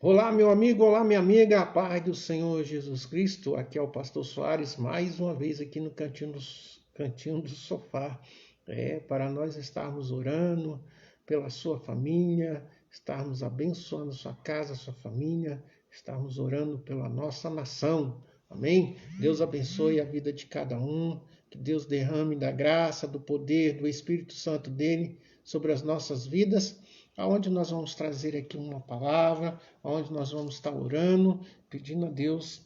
Olá, meu amigo, olá, minha amiga, a paz do Senhor Jesus Cristo. Aqui é o Pastor Soares, mais uma vez aqui no cantinho do sofá, para nós estarmos orando pela sua família, estarmos abençoando sua casa, sua família, estarmos orando pela nossa nação. Amém? Deus abençoe a vida de cada um, que Deus derrame da graça, do poder, do Espírito Santo dele sobre as nossas vidas, aonde nós vamos trazer aqui uma palavra, onde nós vamos estar orando, pedindo a Deus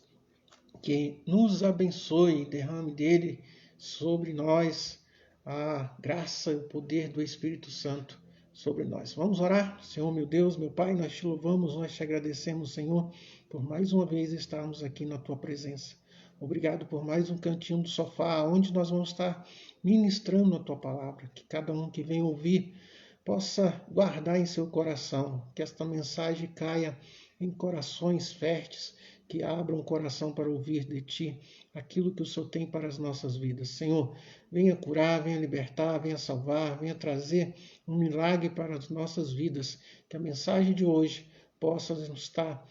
que nos abençoe, derrame dele sobre nós a graça e o poder do Espírito Santo sobre nós. Vamos orar? Senhor, meu Deus, meu Pai, nós te louvamos, nós te agradecemos, Senhor, por mais uma vez estarmos aqui na tua presença. Obrigado por mais um cantinho do sofá, onde nós vamos estar ministrando a tua palavra, que cada um que vem ouvir possa guardar em seu coração, que esta mensagem caia em corações férteis, que abram o coração para ouvir de Ti aquilo que o Senhor tem para as nossas vidas. Senhor, venha curar, venha libertar, venha salvar, venha trazer um milagre para as nossas vidas, que a mensagem de hoje possa estar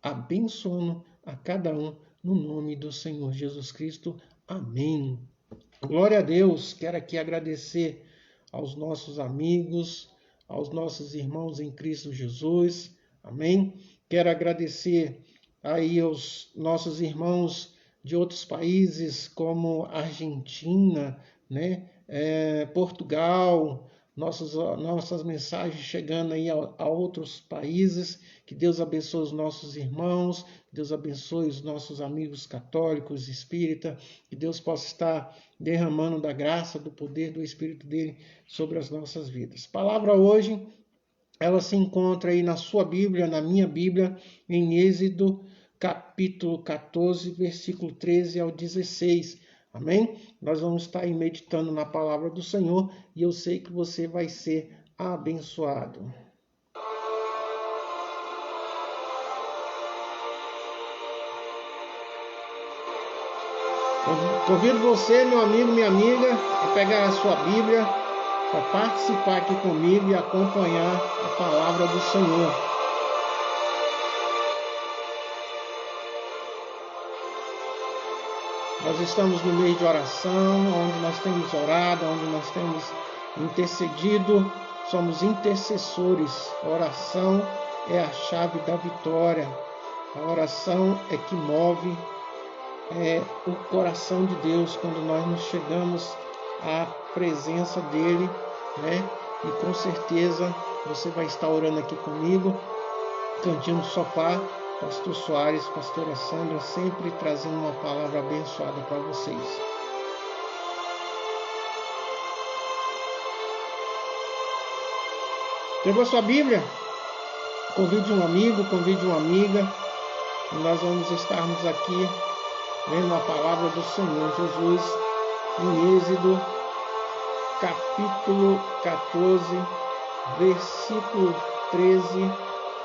abençoando a cada um, no nome do Senhor Jesus Cristo. Amém. Glória a Deus. Quero aqui agradecer aos nossos amigos, aos nossos irmãos em Cristo Jesus. Amém? Quero agradecer aí aos nossos irmãos de outros países, como Argentina, né? Portugal, nossas mensagens chegando aí a outros países. Que Deus abençoe os nossos irmãos, que Deus abençoe os nossos amigos católicos, espíritas, que Deus possa estar derramando da graça, do poder do Espírito dele sobre as nossas vidas. Palavra hoje, ela se encontra aí na sua Bíblia, na minha Bíblia, em Êxodo, capítulo 14, versículo 13 ao 16. Amém? Nós vamos estar aí meditando na palavra do Senhor e eu sei que você vai ser abençoado. Convido você, meu amigo, minha amiga, a pegar a sua Bíblia para participar aqui comigo e acompanhar a palavra do Senhor. Nós estamos no meio de oração, onde nós temos orado, onde nós temos intercedido, somos intercessores. A oração é a chave da vitória. A oração é que move o coração de Deus quando nós nos chegamos à presença dele, né? E com certeza você vai estar orando aqui comigo, cantinho no sofá, Pastor Soares, Pastora Sandra, sempre trazendo uma palavra abençoada para vocês. Pegou sua Bíblia? Convide um amigo, convide uma amiga, e nós vamos estarmos aqui vendo a palavra do Senhor Jesus em Êxodo, capítulo 14, versículo 13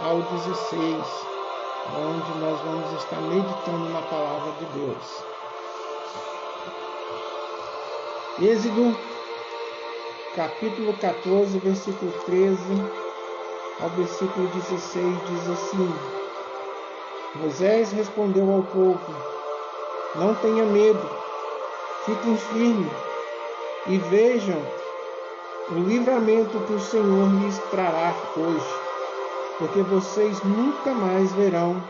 ao 16, onde nós vamos estar meditando na palavra de Deus. Êxodo, capítulo 14, versículo 13 ao versículo 16, diz assim: Moisés respondeu ao povo: Não tenha medo, fiquem firmes e vejam o livramento que o Senhor lhes trará hoje, porque vocês nunca mais verão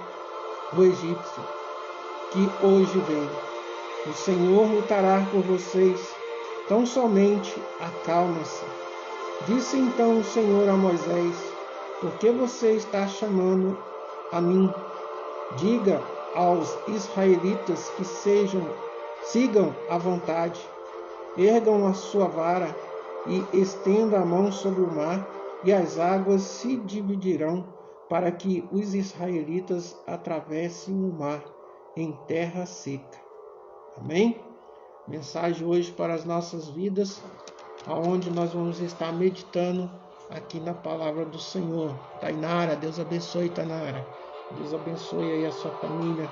o egípcio que hoje vem. O Senhor lutará por vocês, tão somente acalma-se. Disse então o Senhor a Moisés: Por que você está chamando a mim? Diga aos israelitas que sigam à vontade, ergam a sua vara e estenda a mão sobre o mar, e as águas se dividirão para que os israelitas atravessem o mar em terra seca. Amém? Mensagem hoje para as nossas vidas, aonde nós vamos estar meditando aqui na palavra do Senhor. Tainara, Deus abençoe, Tainara. Deus abençoe aí a sua família.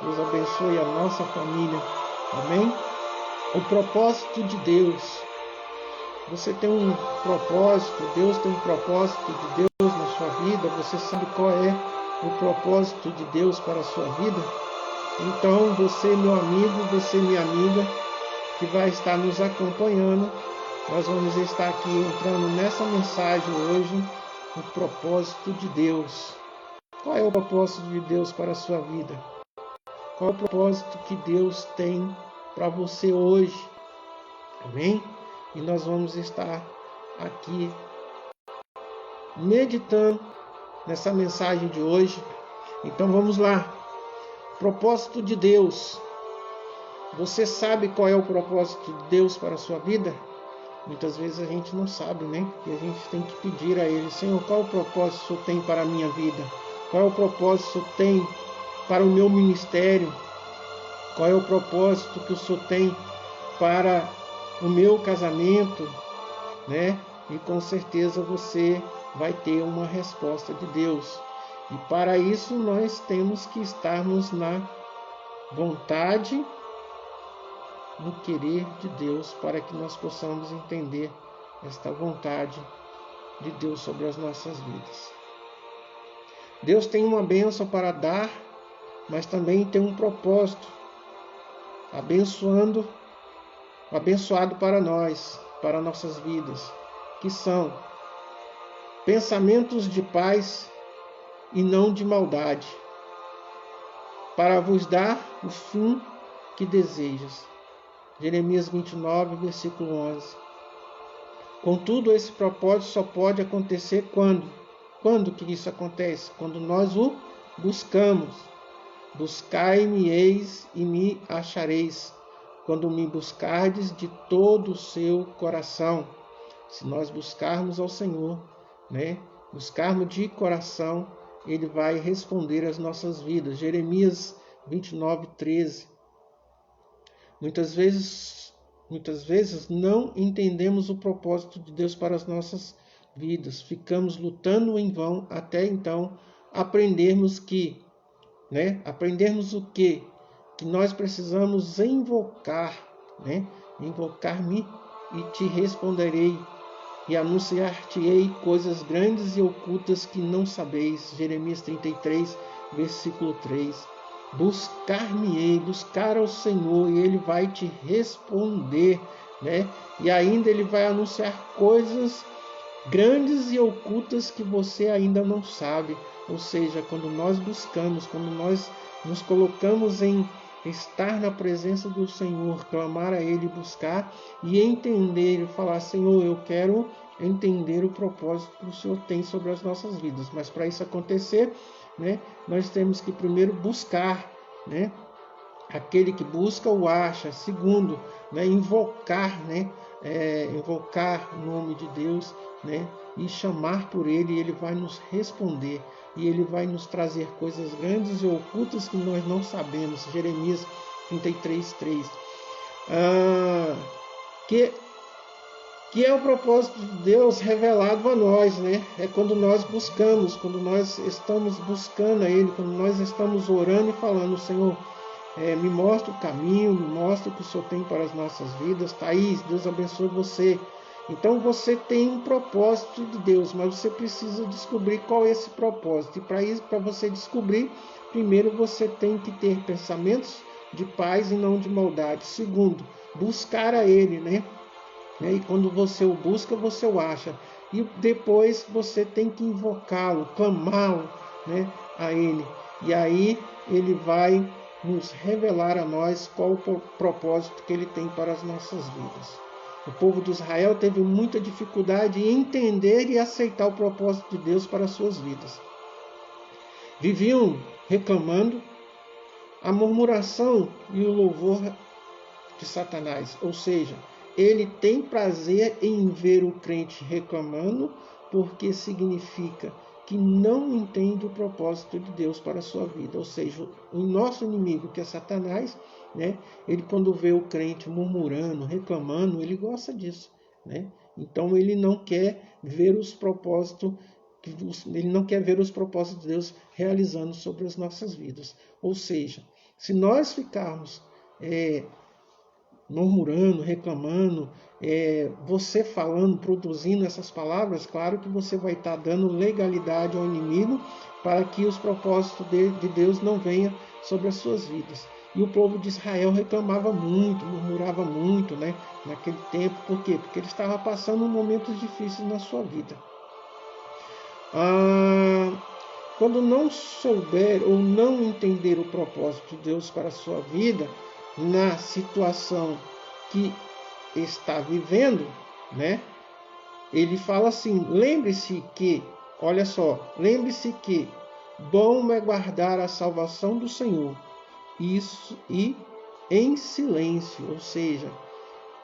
Deus abençoe a nossa família. Amém? O propósito de Deus. Você tem um propósito, Deus tem um propósito de Deus na sua vida. Você sabe qual é o propósito de Deus para a sua vida? Então você, meu amigo, você, minha amiga, que vai estar nos acompanhando, nós vamos estar aqui entrando nessa mensagem hoje, o propósito de Deus. Qual é o propósito de Deus para a sua vida? Qual é o propósito que Deus tem para você hoje? Amém? E nós vamos estar aqui meditando nessa mensagem de hoje. Então vamos lá. Propósito de Deus. Você sabe qual é o propósito de Deus para a sua vida? Muitas vezes a gente não sabe, né? E a gente tem que pedir a Ele: Senhor, qual o propósito que o Senhor tem para a minha vida? Qual é o propósito que o Senhor tem para o meu ministério? Qual é o propósito que o Senhor tem para o meu casamento, né? E com certeza você vai ter uma resposta de Deus. E para isso nós temos que estarmos na vontade, no querer de Deus, para que nós possamos entender esta vontade de Deus sobre as nossas vidas. Deus tem uma bênção para dar, mas também tem um propósito abençoado para nós, para nossas vidas, que são pensamentos de paz e não de maldade, para vos dar o fim que desejas. Jeremias 29, versículo 11. Contudo, esse propósito só pode acontecer quando? Quando que isso acontece? Quando nós o buscamos. Buscai-me-eis e me achareis, quando me buscardes de todo o seu coração. Se nós buscarmos ao Senhor, né? Buscarmos de coração, Ele vai responder às nossas vidas. Jeremias 29, 13. Muitas vezes não entendemos o propósito de Deus para as nossas vidas. Ficamos lutando em vão até então aprendermos que, né? Aprendermos o quê? Que nós precisamos invocar, né? Invocar-me e te responderei e anunciar-te-ei coisas grandes e ocultas que não sabeis. Jeremias 33, versículo 3. Buscar-me-ei, buscar ao Senhor, e Ele vai te responder, né? E ainda Ele vai anunciar coisas grandes e ocultas que você ainda não sabe. Ou seja, quando nós buscamos, quando nós nos colocamos em estar na presença do Senhor, clamar a Ele, buscar e entender e falar: Senhor, eu quero entender o propósito que o Senhor tem sobre as nossas vidas. Mas para isso acontecer, né, nós temos que primeiro buscar, né? Aquele que busca o acha. Segundo, né, invocar, né? Invocar o nome de Deus, né? E chamar por Ele, e Ele vai nos responder. E Ele vai nos trazer coisas grandes e ocultas que nós não sabemos. Jeremias 33, 3. Que é o propósito de Deus revelado a nós, né? É quando nós buscamos, quando nós estamos buscando a Ele, quando nós estamos orando e falando: Senhor, me mostra o caminho, me mostra o que o Senhor tem para as nossas vidas. Thaís, Deus abençoe você. Então você tem um propósito de Deus, mas você precisa descobrir qual é esse propósito. E para isso, para você descobrir, primeiro você tem que ter pensamentos de paz e não de maldade. Segundo, buscar a Ele, né? E quando você o busca, você o acha. E depois você tem que invocá-lo, clamá-lo, né, a Ele. E aí Ele vai nos revelar a nós qual o propósito que Ele tem para as nossas vidas. O povo de Israel teve muita dificuldade em entender e aceitar o propósito de Deus para as suas vidas. Viviam reclamando, a murmuração e o louvor de Satanás, ou seja, ele tem prazer em ver o crente reclamando, porque significa que não entende o propósito de Deus para a sua vida. Ou seja, o nosso inimigo, que é Satanás, né, ele quando vê o crente murmurando, reclamando, ele gosta disso, né? Então ele não quer ver os propósitos, ele não quer ver os propósitos de Deus realizando sobre as nossas vidas. Ou seja, se nós ficarmos murmurando, reclamando, você falando, produzindo essas palavras, claro que você vai estar dando legalidade ao inimigo para que os propósitos de Deus não venham sobre as suas vidas. E o povo de Israel reclamava muito, murmurava muito, né, naquele tempo. Por quê? Porque ele estava passando momentos difíceis na sua vida. Quando não souber ou não entender o propósito de Deus para a sua vida, na situação que está vivendo, né? Ele fala assim: lembre-se que, olha só, lembre-se que bom é guardar a salvação do Senhor, isso e em silêncio, ou seja,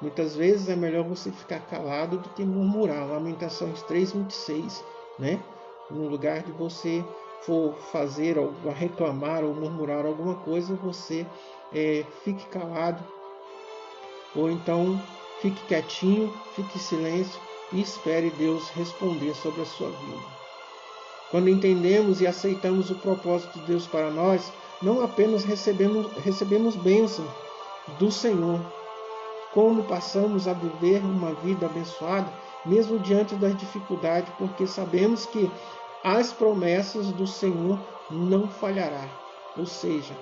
muitas vezes é melhor você ficar calado do que murmurar. Lamentações 3:26, né? No lugar de você for fazer ou reclamar ou murmurar alguma coisa, você fique calado, ou então fique quietinho, fique em silêncio e espere Deus responder sobre a sua vida. Quando entendemos e aceitamos o propósito de Deus para nós, não apenas recebemos bênção do Senhor, como passamos a viver uma vida abençoada, mesmo diante das dificuldades, porque sabemos que as promessas do Senhor não falhará. Ou seja,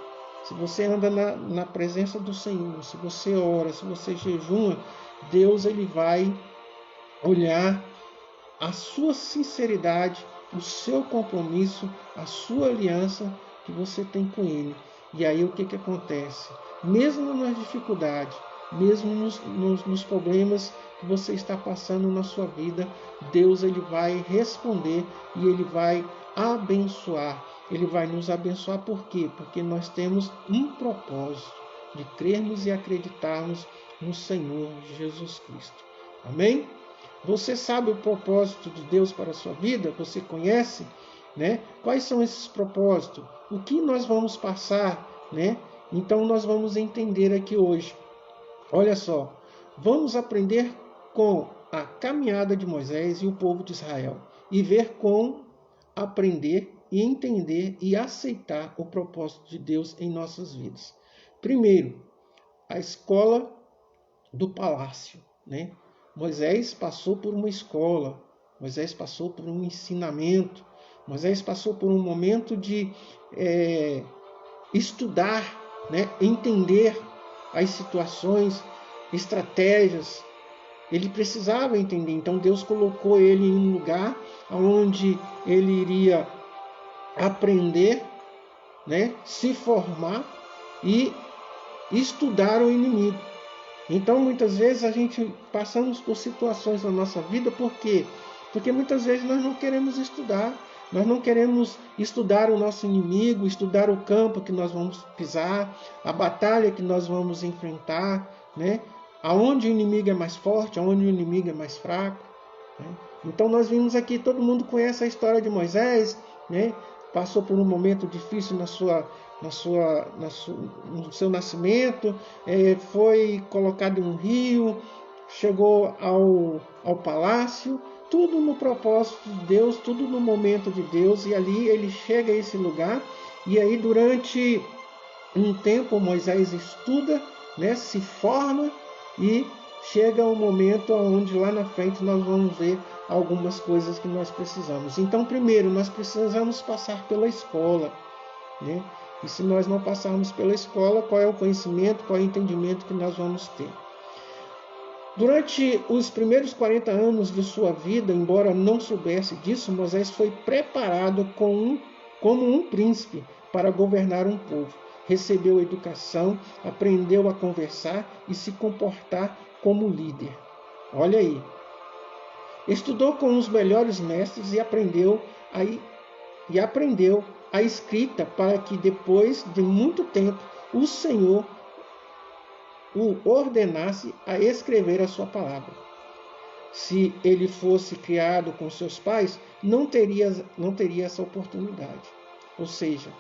se você anda na presença do Senhor, se você ora, se você jejuma, Deus ele vai olhar a sua sinceridade, o seu compromisso, a sua aliança que você tem com Ele. E aí o que acontece? Mesmo nas dificuldades, mesmo nos problemas que você está passando na sua vida, Deus ele vai responder e Ele vai abençoar. Ele vai nos abençoar por quê? Porque nós temos um propósito de crermos e acreditarmos no Senhor Jesus Cristo. Amém? Você sabe o propósito de Deus para a sua vida? Você conhece, né? Quais são esses propósitos? O que nós vamos passar, né? Então nós vamos entender aqui hoje. Olha só, vamos aprender com a caminhada de Moisés e o povo de Israel e ver como aprender e entender e aceitar o propósito de Deus em nossas vidas. Primeiro, a escola do palácio, né? Moisés passou por uma escola, Moisés passou por um ensinamento, Moisés passou por um momento de estudar, né? Entender as situações, estratégias. Ele precisava entender, então Deus colocou ele em um lugar onde ele iria aprender, né? Se formar e estudar o inimigo. Então, muitas vezes, a gente passamos por situações na nossa vida, por quê? Porque muitas vezes nós não queremos estudar, nós não queremos estudar o nosso inimigo, estudar o campo que nós vamos pisar, a batalha que nós vamos enfrentar, né? Aonde o inimigo é mais forte, aonde o inimigo é mais fraco. Né? Então, nós vimos aqui, todo mundo conhece a história de Moisés, né? Passou por um momento difícil no seu nascimento, foi colocado em um rio, chegou ao palácio, tudo no propósito de Deus, tudo no momento de Deus, e ali ele chega a esse lugar, e aí durante um tempo Moisés estuda, né, se forma, e chega um momento onde lá na frente nós vamos ver algumas coisas que nós precisamos. Então, primeiro, nós precisamos passar pela escola, né? E se nós não passarmos pela escola, qual é o conhecimento, qual é o entendimento que nós vamos ter? Durante os primeiros 40 anos de sua vida, embora não soubesse disso, Moisés foi preparado como um príncipe para governar um povo. Recebeu educação, aprendeu a conversar e se comportar como líder. Olha aí. Estudou com os melhores mestres e aprendeu a escrita para que depois de muito tempo o Senhor o ordenasse a escrever a sua palavra. Se ele fosse criado com seus pais, não teria essa oportunidade. Ou seja,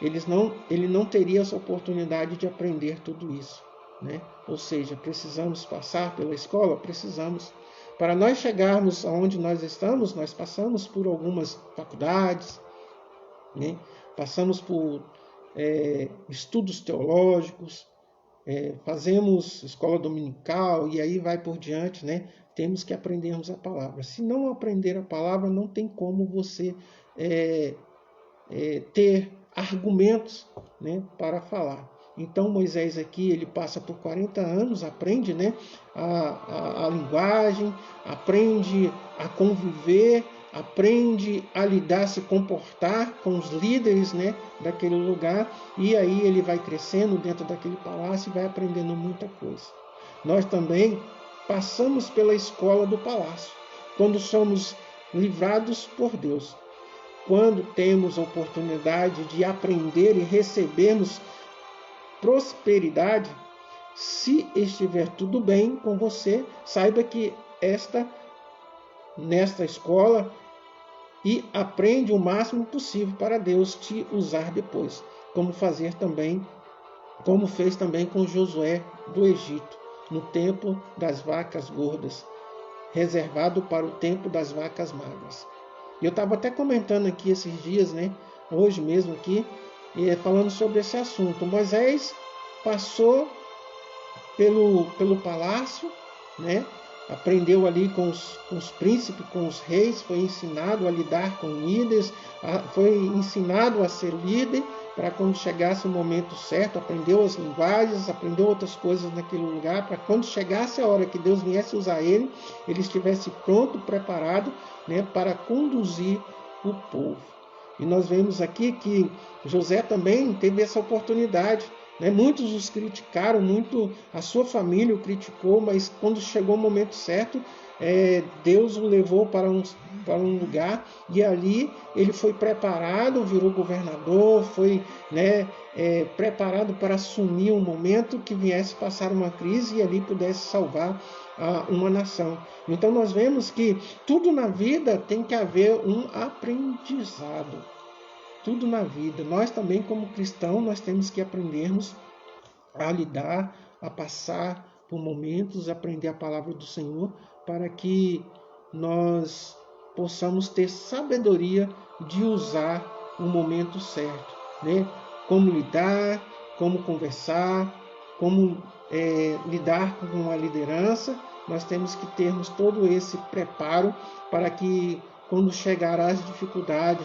ele não teria essa oportunidade de aprender tudo isso, né? Ou seja, precisamos passar pela escola? Precisamos. Para nós chegarmos aonde nós estamos, nós passamos por algumas faculdades, né? Passamos por estudos teológicos, fazemos escola dominical e aí vai por diante, né? Temos que aprendermos a palavra. Se não aprender a palavra, não tem como você ter argumentos, né, para falar. Então Moisés aqui, ele passa por 40 anos, aprende, né, a linguagem, aprende a conviver, aprende a lidar, se comportar com os líderes, né, daquele lugar, e aí ele vai crescendo dentro daquele palácio e vai aprendendo muita coisa. Nós também passamos pela escola do palácio, quando somos livrados por Deus, quando temos a oportunidade de aprender e recebermos prosperidade. Se estiver tudo bem com você, saiba que nesta escola e aprende o máximo possível para Deus te usar depois, como fez também com Josué do Egito, no tempo das vacas gordas, reservado para o tempo das vacas magras. Eu estava até comentando aqui esses dias, né, hoje mesmo aqui, falando sobre esse assunto. Moisés passou pelo palácio, né? Aprendeu ali com os príncipes, com os reis, foi ensinado a lidar com líderes, foi ensinado a ser líder, para quando chegasse o momento certo, aprendeu as linguagens, aprendeu outras coisas naquele lugar, para quando chegasse a hora que Deus viesse usar ele estivesse pronto, preparado, né, para conduzir o povo. E nós vemos aqui que José também teve essa oportunidade, né? Muitos os criticaram, muito a sua família o criticou, mas quando chegou o momento certo, Deus o levou para um lugar e ali ele foi preparado, virou governador, foi, né, preparado para assumir um momento que viesse passar uma crise e ali pudesse salvar uma nação. Então nós vemos que tudo na vida tem que haver um aprendizado. Tudo na vida. Nós também, como cristãos, nós temos que aprendermos a lidar, a passar por momentos, aprender a palavra do Senhor, para que nós possamos ter sabedoria de usar o momento certo, né? Como lidar, como conversar, como lidar com a liderança. Nós temos que termos todo esse preparo para que quando chegar as dificuldades,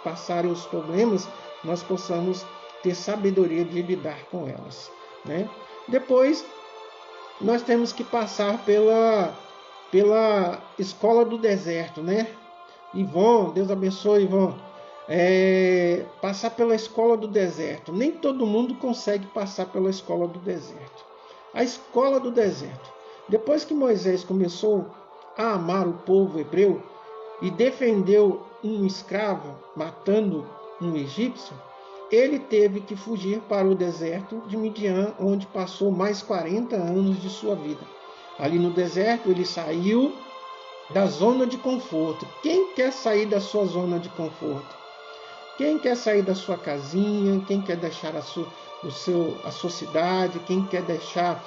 passarem os problemas, nós possamos ter sabedoria de lidar com elas, né? Depois, nós temos que passar pela escola do deserto, né? Ivon, Deus abençoe, Ivon. Passar pela escola do deserto. Nem todo mundo consegue passar pela escola do deserto. A escola do deserto. Depois que Moisés começou a amar o povo hebreu e defendeu um escravo matando um egípcio, ele teve que fugir para o deserto de Midian, onde passou mais 40 anos de sua vida. Ali no deserto ele saiu da zona de conforto. Quem quer sair da sua zona de conforto? Quem quer sair da sua casinha? Quem quer deixar a sua cidade? Quem quer deixar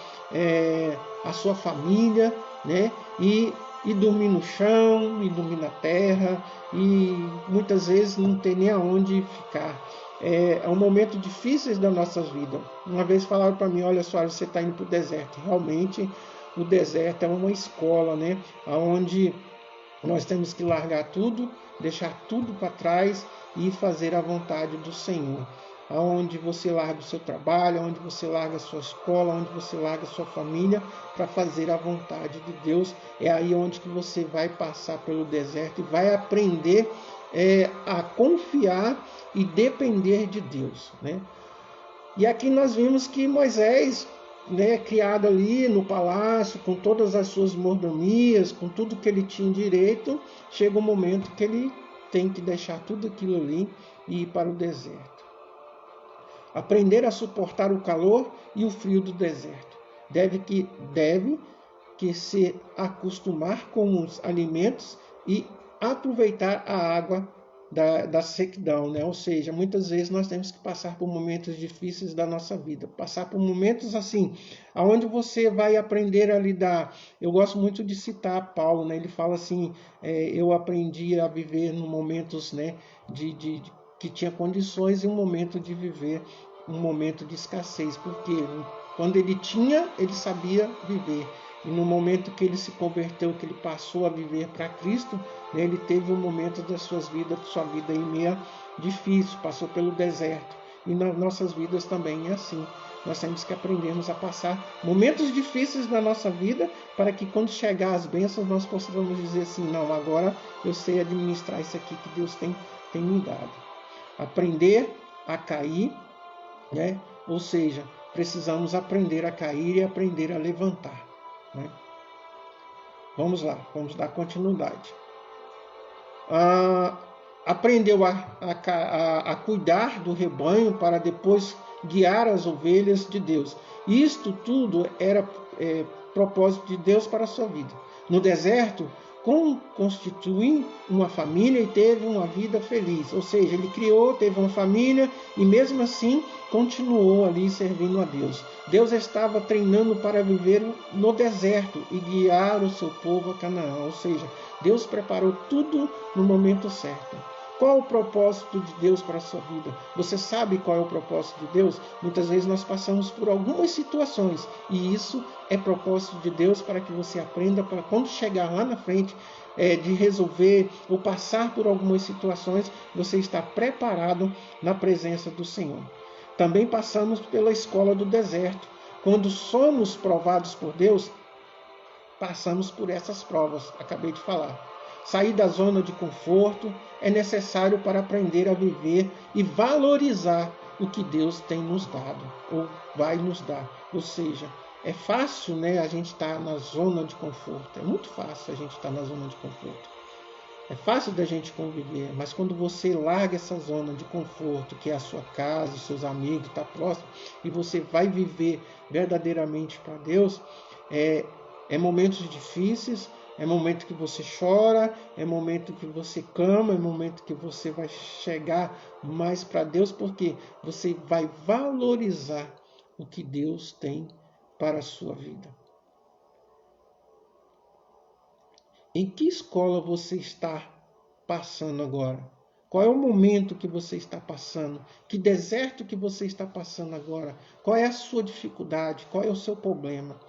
a sua família, né? E dormir no chão, e dormir na terra, e muitas vezes não tem nem aonde ficar. É um momento difícil da nossa vida. Uma vez falaram para mim, olha só, você está indo para o deserto. Realmente, o deserto é uma escola, né? Onde nós temos que largar tudo, deixar tudo para trás e fazer a vontade do Senhor. Onde você larga o seu trabalho, onde você larga a sua escola, onde você larga a sua família para fazer a vontade de Deus. É aí onde que você vai passar pelo deserto e vai aprender a confiar e depender de Deus, né? E aqui nós vimos que Moisés, né, criado ali no palácio, com todas as suas mordomias, com tudo que ele tinha direito, chega um momento que ele tem que deixar tudo aquilo ali e ir para o deserto. Aprender a suportar o calor e o frio do deserto. Deve que se acostumar com os alimentos e aproveitar a água da sequidão, né? Ou seja, muitas vezes nós temos que passar por momentos difíceis da nossa vida, passar por momentos assim, aonde você vai aprender a lidar. Eu gosto muito de citar Paulo, né? Ele fala assim, eu aprendi a viver em momentos, né, que tinha condições e um momento de viver um momento de escassez, porque Quando ele tinha, ele sabia viver. E no momento que ele se converteu, que ele passou a viver para Cristo, né, ele teve um momento da sua vida aí meio difícil, passou pelo deserto. E nas nossas vidas também é assim. Nós temos que aprendermos a passar momentos difíceis na nossa vida, para que quando chegar as bênçãos, nós possamos dizer assim, não, agora eu sei administrar isso aqui que Deus tem me dado. Aprender a cair, né? Ou seja, precisamos aprender a cair e aprender a levantar, né? Vamos lá, vamos dar continuidade. Aprendeu a cuidar do rebanho para depois guiar as ovelhas de Deus. Isto tudo era propósito de Deus para a sua vida. No deserto, constituiu uma família e teve uma vida feliz. Ou seja, ele criou, teve uma família e mesmo assim continuou ali servindo a Deus. Deus estava treinando para viver no deserto e guiar o seu povo a Canaã. Ou seja, Deus preparou tudo no momento certo. Qual o propósito de Deus para a sua vida? Você sabe qual é o propósito de Deus? Muitas vezes nós passamos por algumas situações e isso é propósito de Deus para que você aprenda para quando chegar lá na frente de resolver ou passar por algumas situações, você está preparado na presença do Senhor. Também passamos pela escola do deserto. Quando somos provados por Deus, passamos por essas provas, acabei de falar. Sair da zona de conforto é necessário para aprender a viver e valorizar o que Deus tem nos dado, ou vai nos dar. Ou seja, é fácil, né, a gente estar na zona de conforto. É muito fácil a gente estar na zona de conforto. É fácil da gente conviver, mas quando você larga essa zona de conforto, que é a sua casa, os seus amigos, está próximo, e você vai viver verdadeiramente para Deus, é momentos difíceis, é momento que você chora, é momento que você clama, é momento que você vai chegar mais para Deus, porque você vai valorizar o que Deus tem para a sua vida. Em que escola você está passando agora? Qual é o momento que você está passando? Que deserto que você está passando agora? Qual é a sua dificuldade? Qual é o seu problema?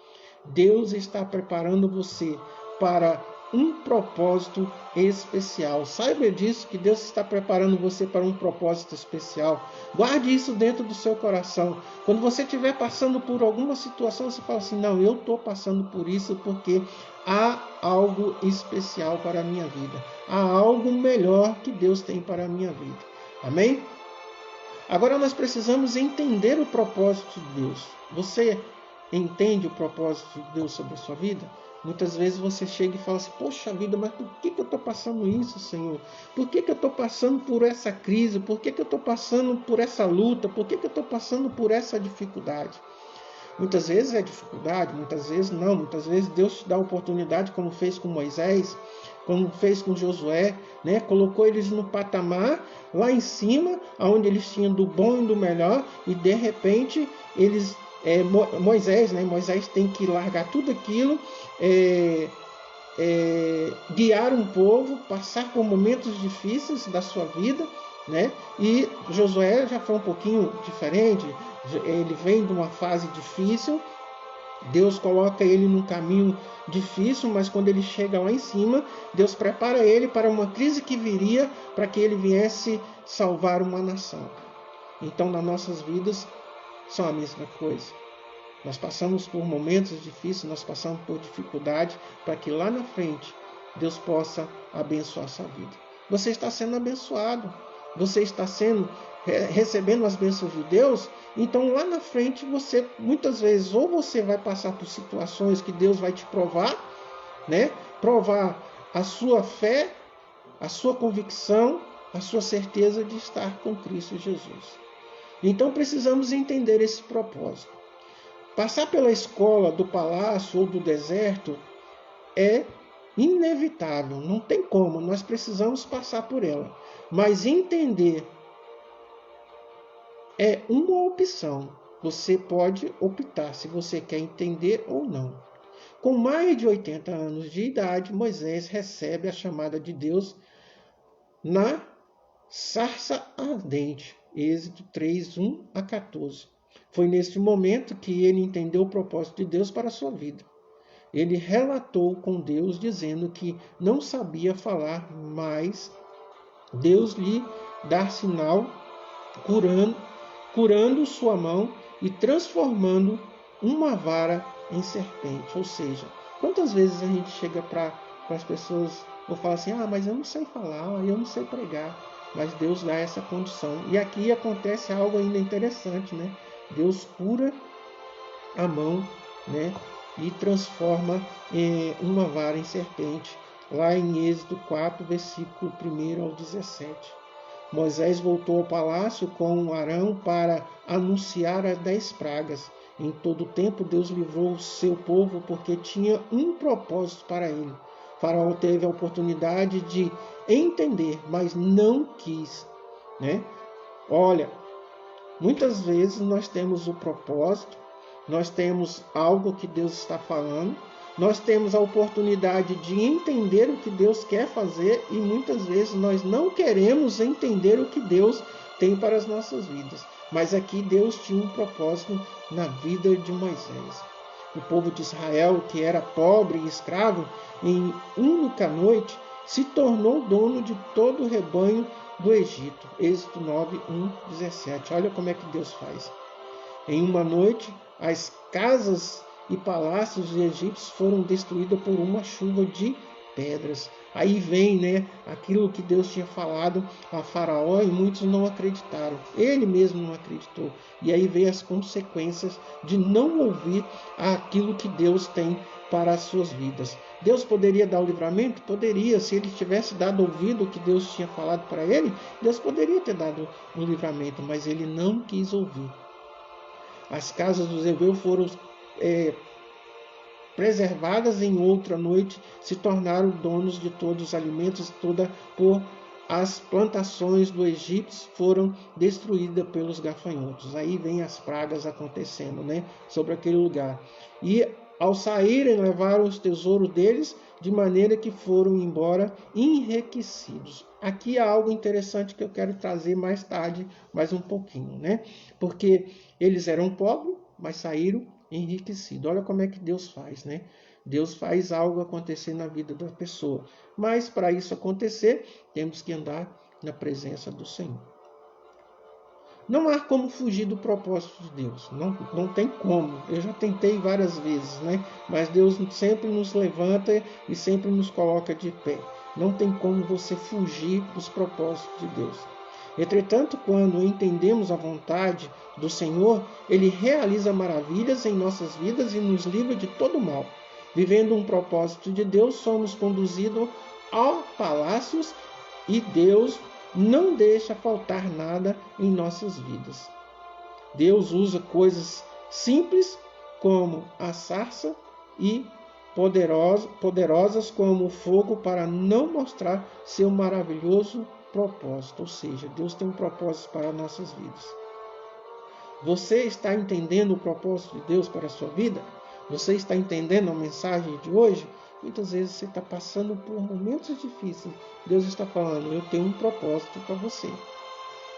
Deus está preparando você para um propósito especial. Saiba disso, que Deus está preparando você para um propósito especial. Guarde isso dentro do seu coração. Quando você estiver passando por alguma situação, você fala assim, não, eu estou passando por isso porque há algo especial para a minha vida. Há algo melhor que Deus tem para a minha vida. Amém? Agora nós precisamos entender o propósito de Deus. Você entende o propósito de Deus sobre a sua vida? Muitas vezes você chega e fala assim, poxa vida, mas por que eu estou passando isso, Senhor? Por que eu estou passando por essa crise? Por que eu estou passando por essa luta? Por que eu estou passando por essa dificuldade? Muitas vezes é dificuldade, muitas vezes não. Muitas vezes Deus te dá a oportunidade, como fez com Moisés, como fez com Josué, né? Colocou eles no patamar, lá em cima, onde eles tinham do bom e do melhor, e de repente eles... Moisés tem que largar tudo aquilo, guiar um povo, passar por momentos difíceis da sua vida, né? E Josué já foi um pouquinho diferente, ele vem de uma fase difícil, Deus coloca ele num caminho difícil, mas quando ele chega lá em cima, Deus prepara ele para uma crise que viria, para que ele viesse salvar uma nação. Então, nas nossas vidas, são a mesma coisa. Nós passamos por momentos difíceis, nós passamos por dificuldade, para que lá na frente Deus possa abençoar a sua vida. Você está sendo abençoado, você está recebendo as bênçãos de Deus, então lá na frente você, muitas vezes, ou você vai passar por situações que Deus vai te provar, né? Provar a sua fé, a sua convicção, a sua certeza de estar com Cristo Jesus. Então precisamos entender esse propósito. Passar pela escola do palácio ou do deserto é inevitável, não tem como, nós precisamos passar por ela. Mas entender é uma opção. Você pode optar se você quer entender ou não. Com mais de 80 anos de idade, Moisés recebe a chamada de Deus na sarça ardente. Êxodo 3, 1 a 14. Foi neste momento que ele entendeu o propósito de Deus para a sua vida. Ele relatou com Deus dizendo que não sabia falar, mas Deus lhe dá sinal, curando sua mão e transformando uma vara em serpente. Ou seja, quantas vezes a gente chega para as pessoas ou fala assim, mas eu não sei falar, eu não sei pregar, mas Deus dá essa condição. E aqui acontece algo ainda interessante, né? Deus cura a mão, né? E transforma uma vara em serpente, lá em Êxodo 4, versículo 1 ao 17. Moisés voltou ao palácio com Arão para anunciar as 10 pragas. Em todo o tempo Deus livrou o seu povo porque tinha um propósito para ele. Faraó teve a oportunidade de entender, mas não quis, né? Olha, muitas vezes nós temos o propósito, nós temos algo que Deus está falando, nós temos a oportunidade de entender o que Deus quer fazer e muitas vezes nós não queremos entender o que Deus tem para as nossas vidas. Mas aqui Deus tinha um propósito na vida de Moisés. O povo de Israel, que era pobre e escravo, em única noite se tornou dono de todo o rebanho do Egito. Êxodo 9, 1, 17. Olha como é que Deus faz. Em uma noite, as casas e palácios dos egípcios foram destruídos por uma chuva de pedras. Aí vem, né, aquilo que Deus tinha falado a Faraó e muitos não acreditaram. Ele mesmo não acreditou. E aí vem as consequências de não ouvir aquilo que Deus tem para as suas vidas. Deus poderia dar o livramento? Poderia. Se ele tivesse dado ouvido o que Deus tinha falado para ele, Deus poderia ter dado um livramento, mas ele não quis ouvir. As casas dos heveus foram preservadas em outra noite, se tornaram donos de todos os alimentos, por as plantações do Egito foram destruídas pelos gafanhotos. Aí vem as pragas acontecendo, né, sobre aquele lugar. E ao saírem, levaram os tesouros deles, de maneira que foram embora enriquecidos. Aqui há algo interessante que eu quero trazer mais tarde, mais um pouquinho, né? Porque eles eram pobres, mas saíram enriquecidos. Olha como é que Deus faz, né? Deus faz algo acontecer na vida da pessoa. Mas para isso acontecer, temos que andar na presença do Senhor. Não há como fugir do propósito de Deus. Não tem como. Eu já tentei várias vezes, né? Mas Deus sempre nos levanta e sempre nos coloca de pé. Não tem como você fugir dos propósitos de Deus. Entretanto, quando entendemos a vontade do Senhor, Ele realiza maravilhas em nossas vidas e nos livra de todo mal. Vivendo um propósito de Deus, somos conduzidos a palácios e Deus não deixa faltar nada em nossas vidas. Deus usa coisas simples como a sarça e poderosas como o fogo para não mostrar seu maravilhoso propósito. Ou seja, Deus tem um propósito para nossas vidas. Você está entendendo o propósito de Deus para a sua vida? Você está entendendo a mensagem de hoje? Muitas vezes você está passando por momentos difíceis. Deus está falando, eu tenho um propósito para você.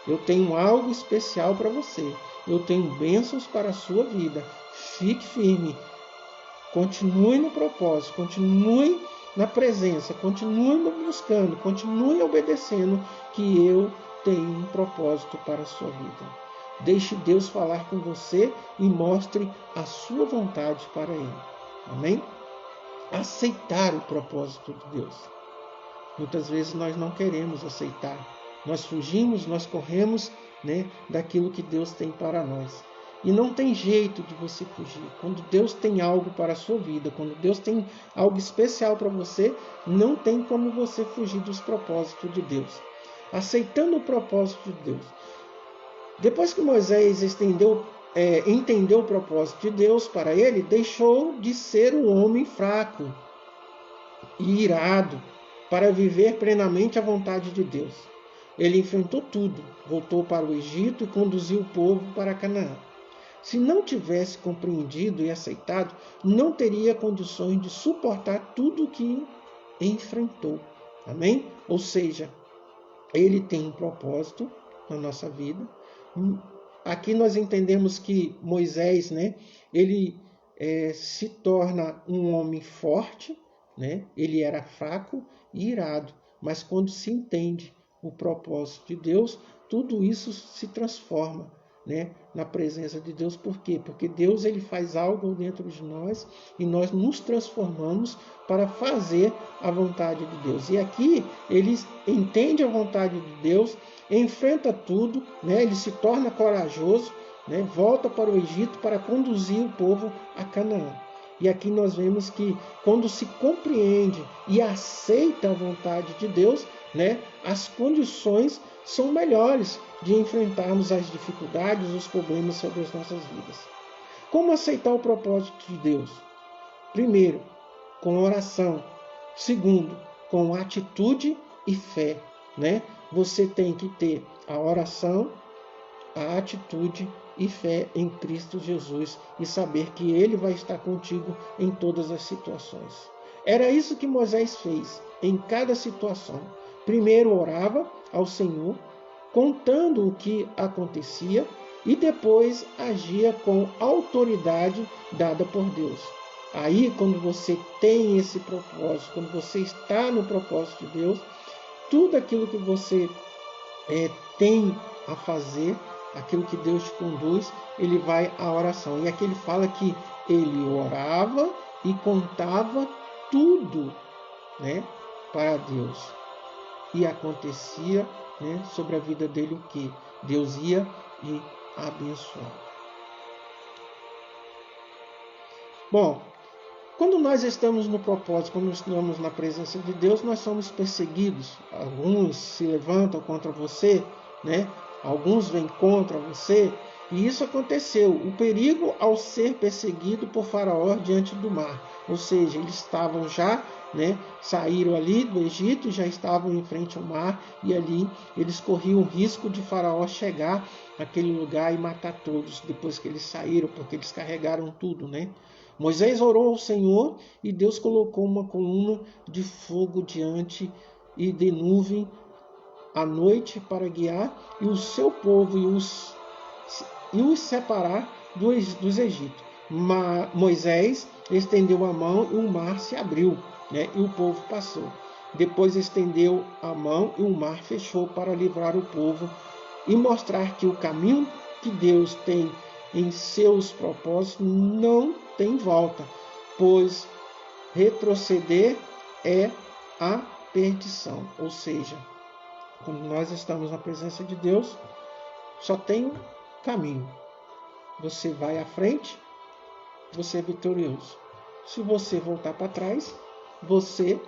Eu tenho algo especial para você. Eu tenho bênçãos para a sua vida. Fique firme. Continue no propósito. Continue na presença. Continue me buscando. Continue obedecendo, que eu tenho um propósito para a sua vida. Deixe Deus falar com você e mostre a sua vontade para Ele. Amém? Aceitar o propósito de Deus. Muitas vezes nós não queremos aceitar. Nós fugimos, nós corremos, né, daquilo que Deus tem para nós. E não tem jeito de você fugir. Quando Deus tem algo para a sua vida, quando Deus tem algo especial para você, não tem como você fugir dos propósitos de Deus. Aceitando o propósito de Deus. Depois que Moisés entendeu o propósito de Deus para ele, deixou de ser um homem fraco e irado para viver plenamente a vontade de Deus. Ele enfrentou tudo, voltou para o Egito e conduziu o povo para Canaã. Se não tivesse compreendido e aceitado, não teria condições de suportar tudo o que enfrentou. Amém? Ou seja, ele tem um propósito na nossa vida. aqui nós entendemos que Moisés, né, ele se torna um homem forte, né? Ele era fraco e irado, mas quando se entende o propósito de Deus, tudo isso se transforma, né, na presença de Deus. Por quê? Porque Deus ele faz algo dentro de nós e nós nos transformamos para fazer a vontade de Deus. E aqui ele entende a vontade de Deus, enfrenta tudo, né? Ele se torna corajoso, né? Volta para o Egito para conduzir o povo a Canaã. E aqui nós vemos que quando se compreende e aceita a vontade de Deus, né, as condições são melhores de enfrentarmos as dificuldades, os problemas sobre as nossas vidas. Como aceitar o propósito de Deus? Primeiro, com oração. Segundo, com atitude e fé, né? Você tem que ter a oração, a atitude e fé em Cristo Jesus e saber que Ele vai estar contigo em todas as situações. Era isso que Moisés fez em cada situação. Primeiro orava ao Senhor, contando o que acontecia, e depois agia com autoridade dada por Deus. Aí, quando você tem esse propósito, quando você está no propósito de Deus, tudo aquilo que você tem a fazer, aquilo que Deus te conduz, ele vai à oração. E aqui ele fala que ele orava e contava tudo, né, para Deus. E acontecia, né, sobre a vida dele o que? Deus ia e abençoava. Bom, quando nós estamos no propósito, quando estamos na presença de Deus, nós somos perseguidos. Alguns se levantam contra você, né? Alguns vêm contra você. E isso aconteceu. O perigo ao ser perseguido por Faraó diante do mar. Ou seja, eles estavam já, né, saíram ali do Egito, já estavam em frente ao mar. E ali eles corriam o risco de Faraó chegar naquele lugar e matar todos. Depois que eles saíram, porque eles carregaram tudo, né? Moisés orou ao Senhor e Deus colocou uma coluna de fogo diante e de nuvem à noite para guiar e o seu povo e os separar dos egípcios. Moisés estendeu a mão e o mar se abriu, né? E o povo passou. Depois estendeu a mão e o mar fechou para livrar o povo e mostrar que o caminho que Deus tem em seus propósitos não tem volta, pois retroceder é a perdição. Ou seja, quando nós estamos na presença de Deus, só tem um caminho. Você vai à frente, você é vitorioso. Se você voltar para trás, você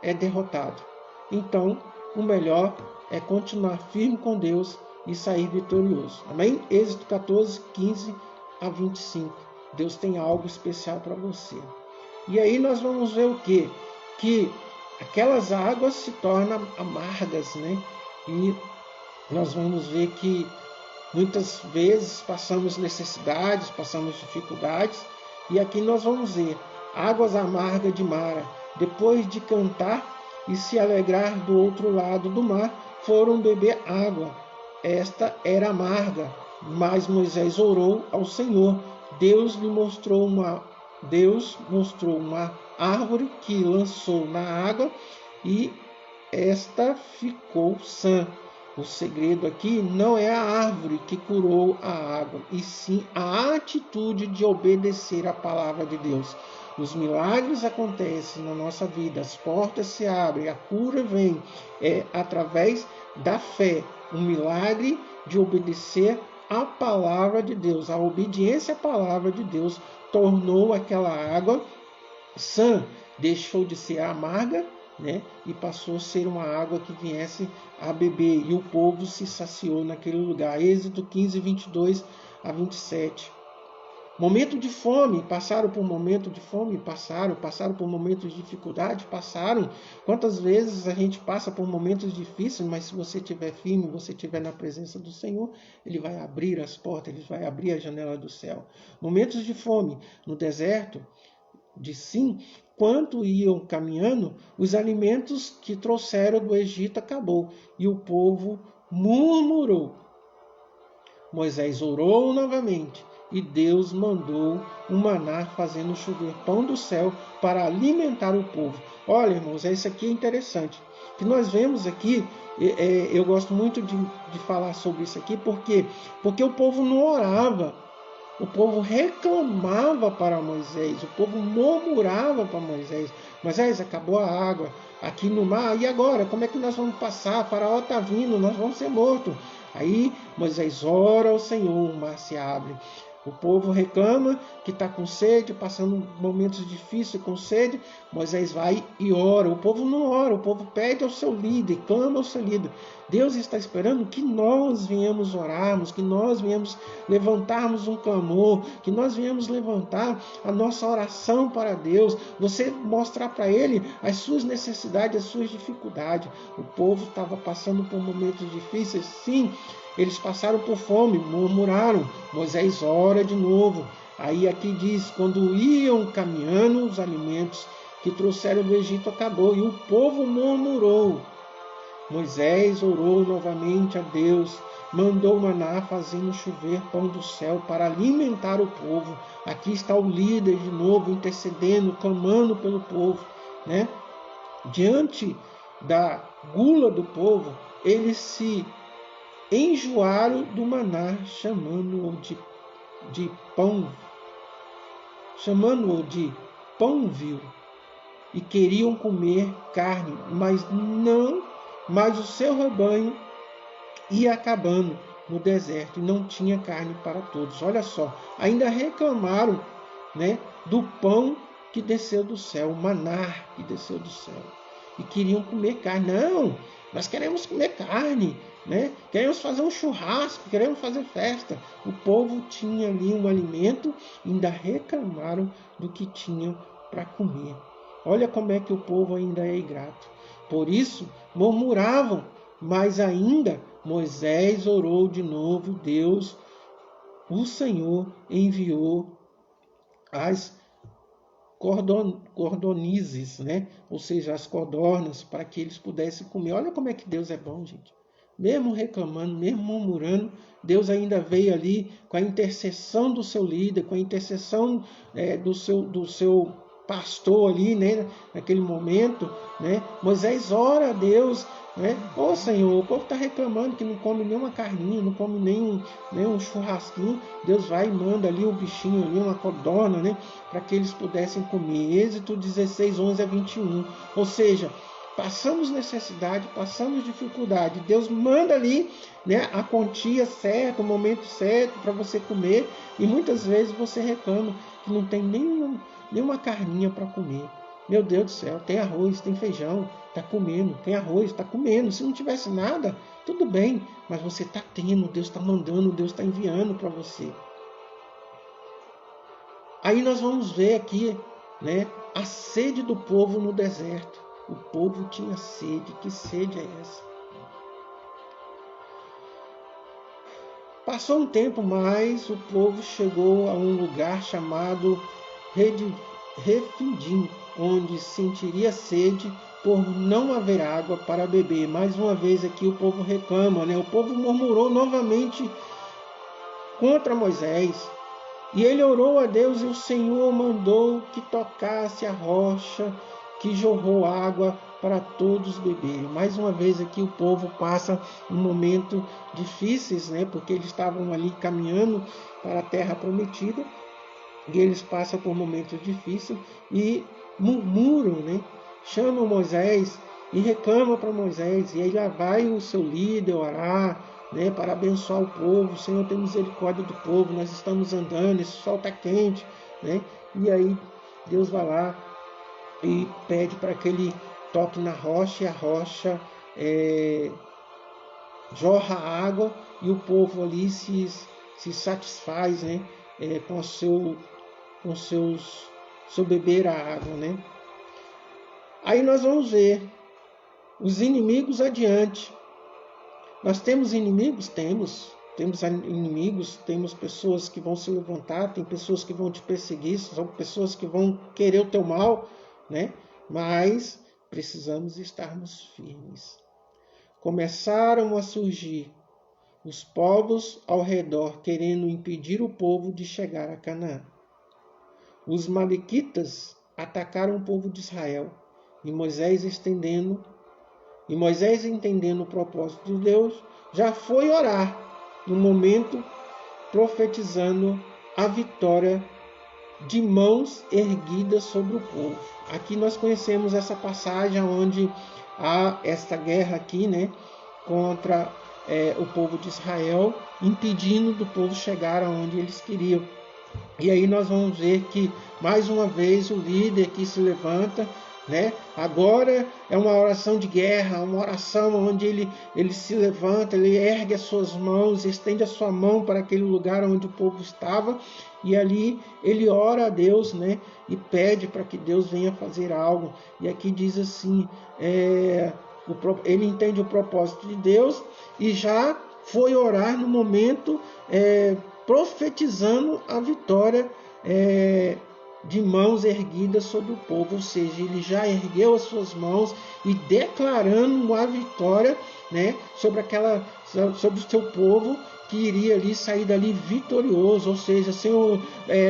é derrotado. Então, o melhor é continuar firme com Deus e sair vitorioso. Amém? Êxodo 14, 15 a 25. Deus tem algo especial para você. E aí nós vamos ver o quê? Que aquelas águas se tornam amargas, né? E nós vamos ver que muitas vezes passamos necessidades, passamos dificuldades. E aqui nós vamos ver águas amargas de Mara. Depois de cantar e se alegrar do outro lado do mar, foram beber água. Esta era amarga, mas Moisés orou ao Senhor. Deus mostrou uma árvore que lançou na água e esta ficou sã. O segredo aqui não é a árvore que curou a água, e sim a atitude de obedecer à palavra de Deus. Os milagres acontecem na nossa vida, as portas se abrem, a cura vem através da fé. Um milagre de obedecer à palavra de Deus. A obediência à palavra de Deus tornou aquela água sã, deixou de ser amarga, né? E passou a ser uma água que viesse a beber. E o povo se saciou naquele lugar. Êxodo 15, 22 a 27. Momento de fome, passaram por momento de fome, passaram por momentos de dificuldade, passaram. Quantas vezes a gente passa por momentos difíceis, mas se você estiver firme, você estiver na presença do Senhor, Ele vai abrir as portas, Ele vai abrir a janela do céu. Momentos de fome no deserto, de Sim, quanto iam caminhando, os alimentos que trouxeram do Egito acabou e o povo murmurou. Moisés orou novamente e Deus mandou um maná fazendo chover pão do céu para alimentar o povo. Olha, irmãos, isso aqui é interessante. Que nós vemos aqui, eu gosto muito de falar sobre isso aqui, porque o povo não orava. O povo reclamava para Moisés, o povo murmurava para Moisés. Moisés, acabou a água aqui no mar, e agora? Como é que nós vamos passar? O faraó está vindo, nós vamos ser mortos. Aí Moisés ora ao Senhor, o mar se abre. O povo reclama que está com sede, passando momentos difíceis com sede. Moisés vai e ora. O povo não ora, o povo pede ao seu líder, clama ao seu líder. Deus está esperando que nós venhamos orarmos, que nós venhamos levantarmos um clamor, que nós venhamos levantar a nossa oração para Deus. Você mostrar para Ele as suas necessidades, as suas dificuldades. O povo estava passando por momentos difíceis, sim. Eles passaram por fome, murmuraram. Moisés ora de novo. Aí aqui diz, quando iam caminhando, os alimentos que trouxeram do Egito acabou, e o povo murmurou. Moisés orou novamente a Deus, mandou maná fazendo chover pão do céu para alimentar o povo. Aqui está o líder de novo intercedendo, clamando pelo povo, né? Diante da gula do povo, eles se enjoaram do maná, chamando-o de pão, chamando-o de pão vil, e queriam comer carne, mas o seu rebanho ia acabando no deserto e não tinha carne para todos. Olha só, ainda reclamaram, né, do pão que desceu do céu, o maná que desceu do céu, e queriam comer carne. Não, nós queremos comer carne, né? Queremos fazer um churrasco, queremos fazer festa. O povo tinha ali um alimento, ainda reclamaram do que tinham para comer. Olha como é que o povo ainda é ingrato. Por isso, murmuravam, mas ainda Moisés orou de novo. Deus, o Senhor, enviou as cordonizes, né? Ou seja, as codornas, para que eles pudessem comer. Olha como é que Deus é bom, gente. Mesmo reclamando, mesmo murmurando, Deus ainda veio ali com a intercessão do seu líder, com a intercessão do seu pastor ali, né? Naquele momento, né? Moisés ora a Deus, né? Ô Senhor, o povo está reclamando que não come nenhuma carninha, não come nem um churrasquinho. Deus vai e manda ali um bichinho, ali, uma codorna, né? Para que eles pudessem comer. Êxodo 16, 11 a 21. Ou seja, passamos necessidade, passamos dificuldade. Deus manda ali, né, a quantia certa, o momento certo para você comer. E muitas vezes você reclama que não tem nenhuma carninha para comer. Meu Deus do céu, tem arroz, tem feijão, está comendo. Tem arroz, está comendo. Se não tivesse nada, tudo bem. Mas você está tendo, Deus está mandando, Deus está enviando para você. Aí nós vamos ver aqui, né, a sede do povo no deserto. O povo tinha sede. Que sede é essa? Passou um tempo mais, o povo chegou a um lugar chamado Refidim, onde sentiria sede por não haver água para beber. Mais uma vez aqui o povo reclama, né? O povo murmurou novamente contra Moisés. E ele orou a Deus e o Senhor mandou que tocasse a rocha que jorrou água para todos beberem. Mais uma vez aqui o povo passa um momento difíceis, né? Porque eles estavam ali caminhando para a terra prometida e eles passam por momentos difíceis e murmuram, né? Chamam Moisés e reclamam para Moisés, e aí lá vai o seu líder orar, né, para abençoar o povo. Senhor, tem misericórdia do povo, nós estamos andando, esse sol está quente, né? E aí Deus vai lá e pede para que ele toque na rocha, e a rocha jorra água, e o povo ali se satisfaz, né, com seu beber a água, né? Aí nós vamos ver os inimigos adiante. Nós temos inimigos? Temos inimigos, temos pessoas que vão se levantar, tem pessoas que vão te perseguir, são pessoas que vão querer o teu mal, né? Mas precisamos estarmos firmes. Começaram a surgir os povos ao redor querendo impedir o povo de chegar a Canaã. Os malequitas atacaram o povo de Israel e Moisés, entendendo o propósito de Deus, já foi orar no momento, profetizando a vitória de mãos erguidas sobre o povo. Aqui nós conhecemos essa passagem onde há esta guerra aqui, contra o povo de Israel, impedindo do povo chegar aonde eles queriam. E aí nós vamos ver que, mais uma vez, o líder que se levanta, agora é uma oração de guerra, uma oração onde ele se levanta, ele ergue as suas mãos, estende a sua mão para aquele lugar onde o povo estava, e ali ele ora a Deus, e pede para que Deus venha fazer algo. E aqui diz assim, ele entende o propósito de Deus e já foi orar no momento, profetizando a vitória de mãos erguidas sobre o povo, ou seja, ele já ergueu as suas mãos e declarando a vitória, sobre o seu povo, que iria ali sair dali vitorioso. Ou seja, Senhor,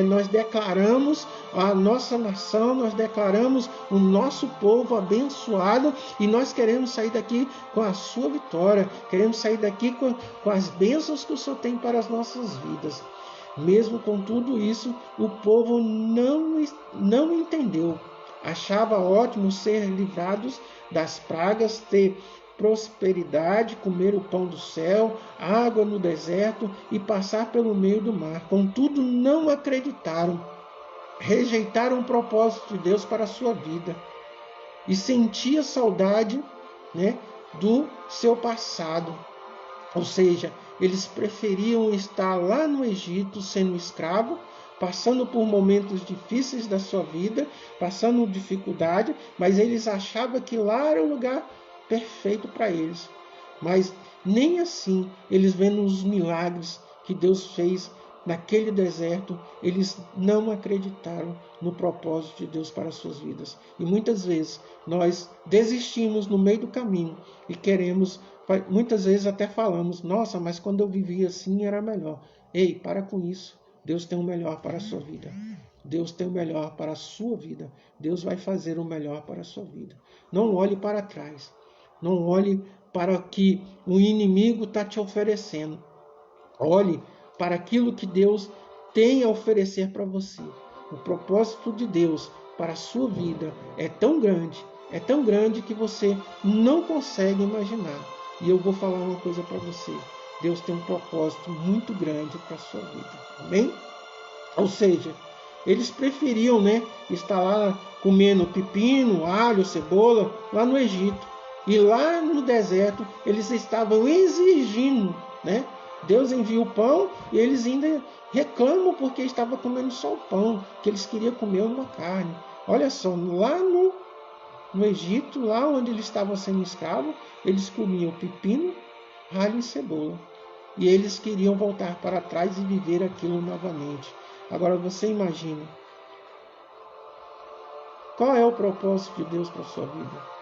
nós declaramos a nossa nação, nós declaramos o nosso povo abençoado e nós queremos sair daqui com a sua vitória, queremos sair daqui com as bênçãos que o Senhor tem para as nossas vidas. Mesmo com tudo isso, o povo não entendeu. Achava ótimo ser livrados das pragas, ter prosperidade, comer o pão do céu, água no deserto e passar pelo meio do mar. Contudo, não acreditaram. Rejeitaram o propósito de Deus para a sua vida. E sentia saudade, do seu passado. Ou seja, eles preferiam estar lá no Egito sendo escravo, passando por momentos difíceis da sua vida, passando dificuldade, mas eles achavam que lá era o lugar perfeito para eles. Mas nem assim, eles vendo os milagres que Deus fez naquele deserto, eles não acreditaram no propósito de Deus para as suas vidas. E muitas vezes nós desistimos no meio do caminho e queremos, muitas vezes até falamos, nossa, mas quando eu vivia assim era melhor. Ei, para com isso. Deus tem o melhor para a sua vida. Deus tem o melhor para a sua vida. Deus vai fazer o melhor para a sua vida. Não olhe para trás. Não olhe para o que o inimigo está te oferecendo. Olhe para aquilo que Deus tem a oferecer para você. O propósito de Deus para a sua vida é tão grande que você não consegue imaginar. E eu vou falar uma coisa para você. Deus tem um propósito muito grande para a sua vida. Amém? Ou seja, eles preferiam, estar lá comendo pepino, alho, cebola, lá no Egito. E lá no deserto, eles estavam exigindo, Deus envia o pão e eles ainda reclamam porque estavam comendo só o pão, que eles queriam comer uma carne. Olha só, lá no Egito, lá onde eles estavam sendo escravos, eles comiam pepino, alho e cebola. E eles queriam voltar para trás e viver aquilo novamente. Agora você imagina, qual é o propósito de Deus para a sua vida?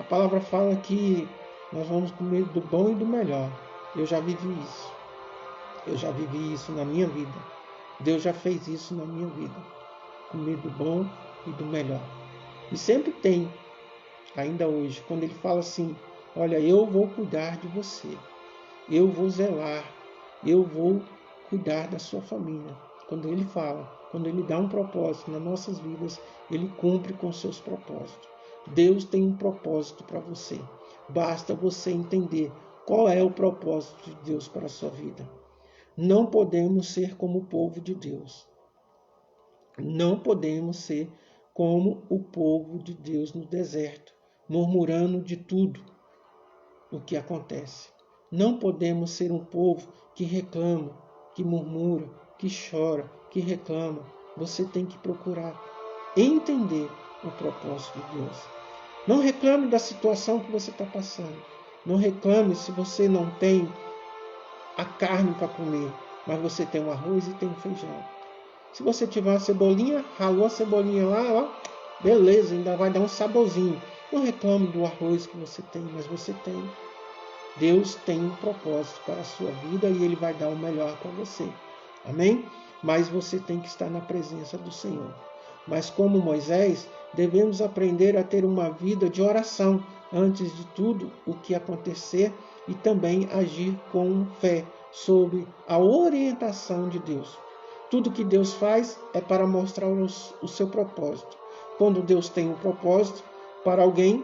A palavra fala que nós vamos comer do bom e do melhor. Eu já vivi isso. Eu já vivi isso na minha vida. Deus já fez isso na minha vida. Comer do bom e do melhor. E sempre tem, ainda hoje, quando ele fala assim, olha, eu vou cuidar de você. Eu vou zelar. Eu vou cuidar da sua família. Quando ele fala, quando ele dá um propósito nas nossas vidas, ele cumpre com seus propósitos. Deus tem um propósito para você. Basta você entender qual é o propósito de Deus para a sua vida. Não podemos ser como o povo de Deus. Não podemos ser como o povo de Deus no deserto, murmurando de tudo o que acontece. Não podemos ser um povo que reclama, que murmura, que chora, que reclama. Você tem que procurar entender o propósito de Deus. Não reclame da situação que você está passando. Não reclame se você não tem a carne para comer, mas você tem o arroz e tem o feijão. Se você tiver uma cebolinha, ralou a cebolinha lá, beleza, ainda vai dar um saborzinho. Não reclame do arroz que você tem, mas você tem. Deus tem um propósito para a sua vida e Ele vai dar o melhor para você. Amém? Mas você tem que estar na presença do Senhor. Mas como Moisés, devemos aprender a ter uma vida de oração antes de tudo o que acontecer e também agir com fé sob a orientação de Deus. Tudo que Deus faz é para mostrar o seu propósito. Quando Deus tem um propósito para alguém,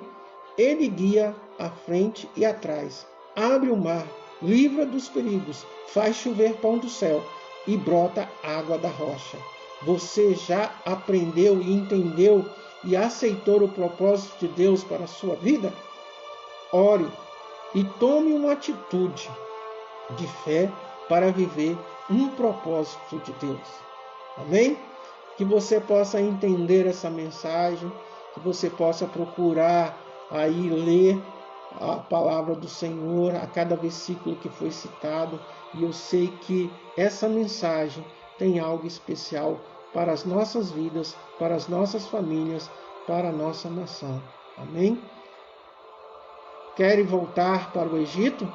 Ele guia à frente e atrás, abre o mar, livra dos perigos, faz chover pão do céu e brota água da rocha. Você já aprendeu e entendeu e aceitou o propósito de Deus para a sua vida? Ore e tome uma atitude de fé para viver um propósito de Deus. Amém? Que você possa entender essa mensagem, que você possa procurar aí ler a palavra do Senhor a cada versículo que foi citado. E eu sei que essa mensagem tem algo especial para as nossas vidas, para as nossas famílias, para a nossa nação. Amém? Querem voltar para o Egito?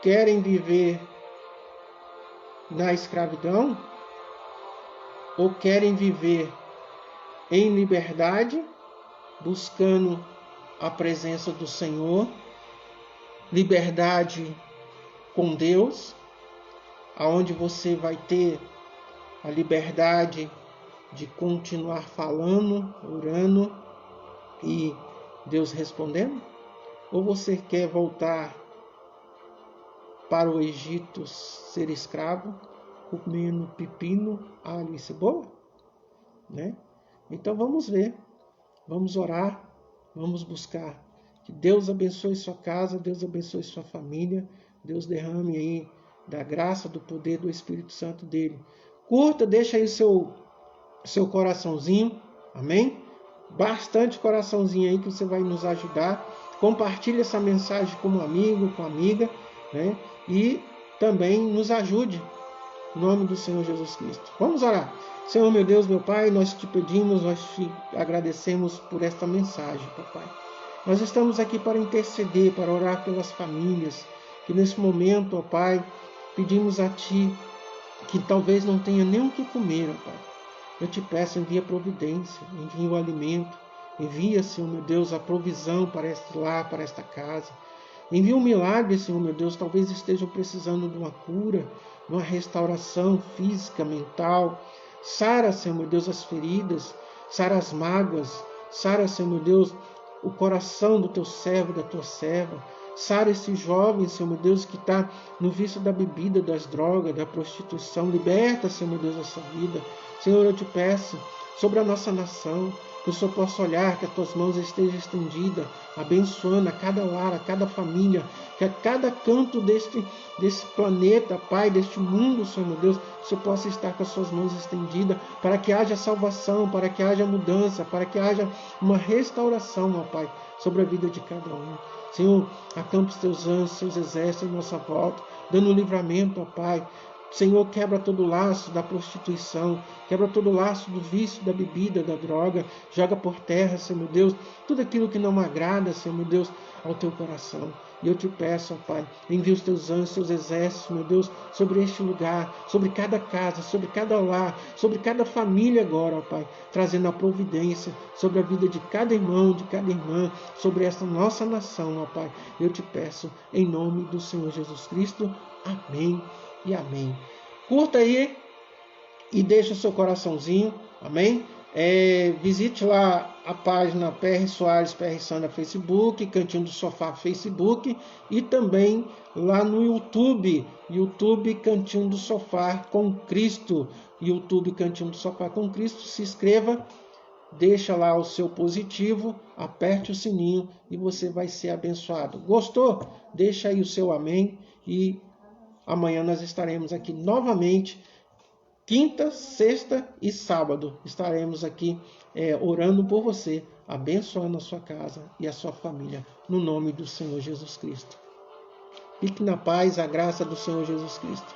Querem viver na escravidão? Ou querem viver em liberdade, buscando a presença do Senhor, liberdade com Deus, aonde você vai ter a liberdade de continuar falando, orando e Deus respondendo? Ou você quer voltar para o Egito ser escravo, comendo pepino, alho e cebola? Né? Então vamos ver, vamos orar, vamos buscar. Que Deus abençoe sua casa, Deus abençoe sua família, Deus derrame aí da graça, do poder do Espírito Santo dele. Curta, deixa aí seu coraçãozinho, amém? Bastante coraçãozinho aí que você vai nos ajudar. Compartilhe essa mensagem com um amigo, com uma amiga, né? E também nos ajude, em nome do Senhor Jesus Cristo. Vamos orar. Senhor, meu Deus, meu Pai, nós te pedimos, nós te agradecemos por esta mensagem, papai. Nós estamos aqui para interceder, para orar pelas famílias, que nesse momento, ó Pai, pedimos a Ti que talvez não tenha nem o que comer, ó Pai. Eu te peço, envia providência, envia o alimento, envia, Senhor, meu Deus, a provisão para este lar, para esta casa. Envia um milagre, Senhor, meu Deus, talvez estejam precisando de uma cura, de uma restauração física, mental. Sara, Senhor, meu Deus, as feridas, sara as mágoas, sara, Senhor, meu Deus, o coração do teu servo, da tua serva. Sara esse jovem, Senhor, meu Deus, que está no vício da bebida, das drogas, da prostituição. Liberta, Senhor, meu Deus, essa vida. Senhor, eu te peço, sobre a nossa nação, que o Senhor possa olhar, que as tuas mãos estejam estendidas, abençoando a cada lar, a cada família, que a cada canto desse planeta, Pai, deste mundo, Senhor, meu Deus, o Senhor possa estar com as suas mãos estendidas, para que haja salvação, para que haja mudança, para que haja uma restauração, ó Pai, sobre a vida de cada um. Senhor, acampa os teus anjos, seus exércitos em nossa volta, dando livramento, ó Pai. Senhor, quebra todo o laço da prostituição, quebra todo o laço do vício, da bebida, da droga, joga por terra, Senhor meu Deus, tudo aquilo que não agrada, Senhor meu Deus, ao teu coração. E eu te peço, ó Pai, envia os teus anjos, seus exércitos, meu Deus, sobre este lugar, sobre cada casa, sobre cada lar, sobre cada família agora, ó Pai, trazendo a providência sobre a vida de cada irmão, de cada irmã, sobre esta nossa nação, ó Pai. Eu te peço, em nome do Senhor Jesus Cristo. Amém e amém. Curta aí e deixa o seu coraçãozinho, amém? Visite lá a página PR Soares, PR Sandra Facebook, Cantinho do Sofá Facebook e também lá no YouTube Cantinho do Sofá com Cristo, YouTube Cantinho do Sofá com Cristo. Se inscreva, deixa lá o seu positivo, aperte o sininho e você vai ser abençoado. Gostou? Deixa aí o seu amém e amanhã nós estaremos aqui novamente, quinta, sexta e sábado. Estaremos aqui orando por você, abençoando a sua casa e a sua família, no nome do Senhor Jesus Cristo. Fique na paz, a graça do Senhor Jesus Cristo.